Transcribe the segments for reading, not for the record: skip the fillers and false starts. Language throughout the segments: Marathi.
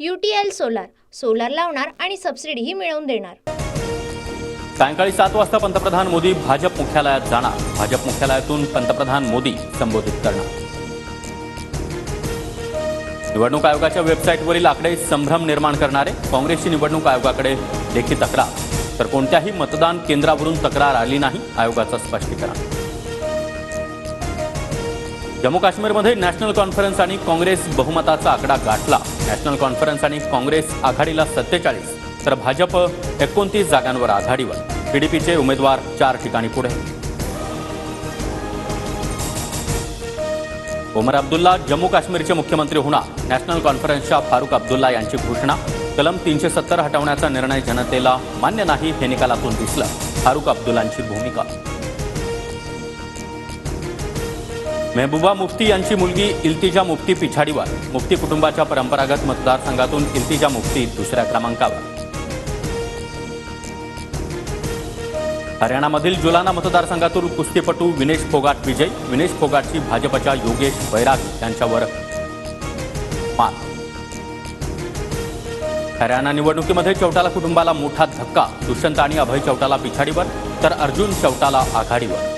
UTL सोलार, सोलार लावणार आणि सबसिडीही मिळवून देणार। सायंकाळी 7 वाजता पंतप्रधान मोदी भाजप मुख्यालयात जाणार। भाजप मुख्यालयातून पंतप्रधान मोदी संबोधित करणार। निवडणूक आयोगाच्या वेबसाईटवरील आकडे संभ्रम निर्माण करणारे। काँग्रेसची निवडणूक आयोगाकडे लेखी तक्रार, तर कोणत्याही मतदान केंद्रावरून तक्रार आली नाही, आयोगाचं स्पष्टीकरण। जम्मू काश्मीरमध्ये नॅशनल कॉन्फरन्स आणि काँग्रेस बहुमताचा आकडा गाठला। नॅशनल कॉन्फरन्स आणि काँग्रेस आघाडीला 47, तर भाजप 29 जागांवर आघाडीवर। PDPचे उमेदवार 4 ठिकाणी पुढे। ओमर अब्दुल्ला जम्मू काश्मीरचे मुख्यमंत्री होणार। नॅशनल कॉन्फरन्सच्या फारुख अब्दुल्ला यांची घोषणा। कलम 370 हटवण्याचा निर्णय जनतेला मान्य नाही, हे निकालातून दिसलं। फारुख अब्दुल्लांची भूमिका। महबूबा मुफ्ती यांची मुलगी इल्तिजा मुफ्ती पिछाडीवर। मुफ्ती कुटुंबाच्या परंपरागत मतदारसंघातून इल्तिजा मुफ्ती दुसऱ्या क्रमांकावर। हरियाणामधील जुलाना मतदारसंघातून कुस्तीपटू विनेश फोगाट विजयी। विनेश फोगाटची भाजपच्या योगेश बैरागी यांच्यावर मात। हरियाणा निवडणुकीमध्ये चौटाला कुटुंबाला मोठा धक्का। दुष्यंत आणि अभय चौटाला पिछाडीवर, तर अर्जुन चौटाला आघाडीवर।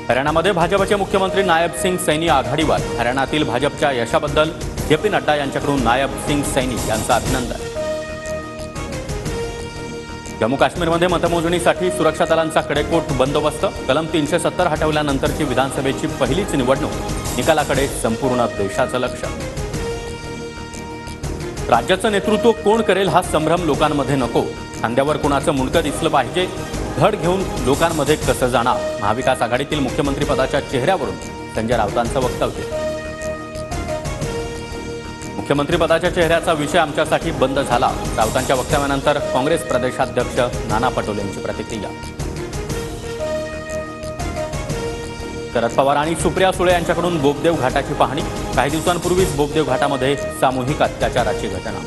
हरियाणामध्ये भाजपचे मुख्यमंत्री नायब सिंग सैनी आघाडीवर। हरियाणातील भाजपच्या यशाबद्दल JP नड्डा यांच्याकडून नायब सिंग सैनी यांचं अभिनंदन। जम्मू काश्मीरमध्ये मतमोजणीसाठी सुरक्षा दलांचा कडेकोट बंदोबस्त। कलम 370 हटवल्यानंतरची विधानसभेची पहिलीच निवडणूक, निकालाकडे संपूर्ण देशाचं लक्ष। राज्याचं नेतृत्व कोण करेल हा संभ्रम लोकांमध्ये नको। खांद्यावर कोणाचं मुंडकं दिसलं पाहिजे, धड घेऊन लोकांमध्ये कसं जाणार। महाविकास आघाडीतील मुख्यमंत्री पदाच्या चेहऱ्यावरून संजय राऊतांचं वक्तव्य। मुख्यमंत्री पदाच्या चेहऱ्याचा विषय आमच्यासाठी बंद झाला। राऊतांच्या वक्तव्यानंतर काँग्रेस प्रदेशाध्यक्ष नाना पटोले यांची प्रतिक्रिया। शरद पवार आणि सुप्रिया सुळे यांच्याकडून बोपदेव घाटाची पाहणी। काही दिवसांपूर्वीच बोपदेव घाटामध्ये सामूहिक अत्याचाराची घटना।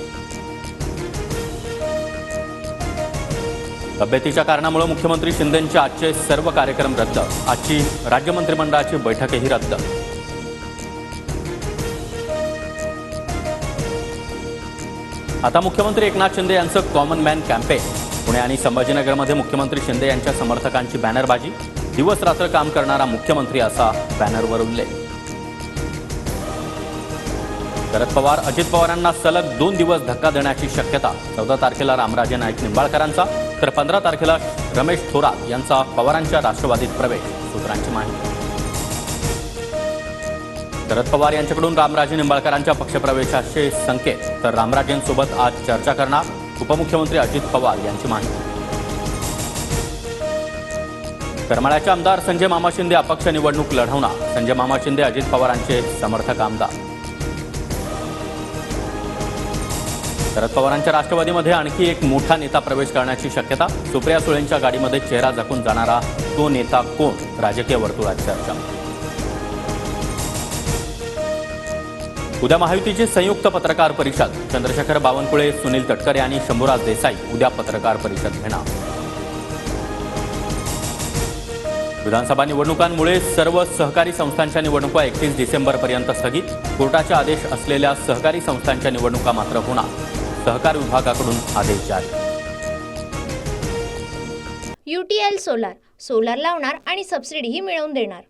तब्येतीच्या कारणामुळे मुख्यमंत्री शिंदेंचे आजचे सर्व कार्यक्रम रद्द। आजची राज्य मंत्रिमंडळाची बैठकही रद्द। आता मुख्यमंत्री एकनाथ शिंदे यांचं कॉमन मॅन कॅम्पेन। पुणे आणि संभाजीनगरमध्ये मुख्यमंत्री शिंदे यांच्या समर्थकांची बॅनरबाजी। दिवस रात्र काम करणारा मुख्यमंत्री असा बॅनरवर उल्लेख। शरद पवार अजित पवारांना सलग 2 दिवस धक्का देण्याची शक्यता। 14 तारखेला रामराजे नाईक निंबाळकरांचा, तर 15 तारखेला रमेश थोरात यांचा पवारांच्या राष्ट्रवादीत प्रवेश, सूत्रांची माहिती। शरद पवार यांच्याकडून रामराजे निंबाळकरांच्या पक्षप्रवेशाचे संकेत, तर रामराजेंसोबत आज चर्चा करणार, उपमुख्यमंत्री अजित पवार यांची माहिती। करमाळ्याचे आमदार संजय मामा शिंदे अपक्ष निवडणूक लढवणार। संजय मामा शिंदे अजित पवारांचे समर्थक आमदार। शरद पवारांच्या राष्ट्रवादीमध्ये आणखी एक मोठा नेता प्रवेश करण्याची शक्यता। सुप्रिया सुळेंच्या गाडीमध्ये चेहरा झाकून जाणारा तो नेता कोण, राजकीय वर्तुळात चर्चा। उद्या महायुतीची संयुक्त पत्रकार परिषद। चंद्रशेखर बावनकुळे, सुनील तटकरे आणि शंभूराज देसाई उद्या पत्रकार परिषद घेणार। विधानसभा निवडणुकांमुळे सर्व सहकारी संस्थांच्या निवडणुका 31 डिसेंबरपर्यंत स्थगित। कोर्टाचे आदेश असलेल्या सहकारी संस्थांच्या निवडणुका मात्र होणार। सहकार विभागाकडून आदेश जारी। UTL सोलार, सोलार लावणार आणि सबसिडीही मिळवून देणार।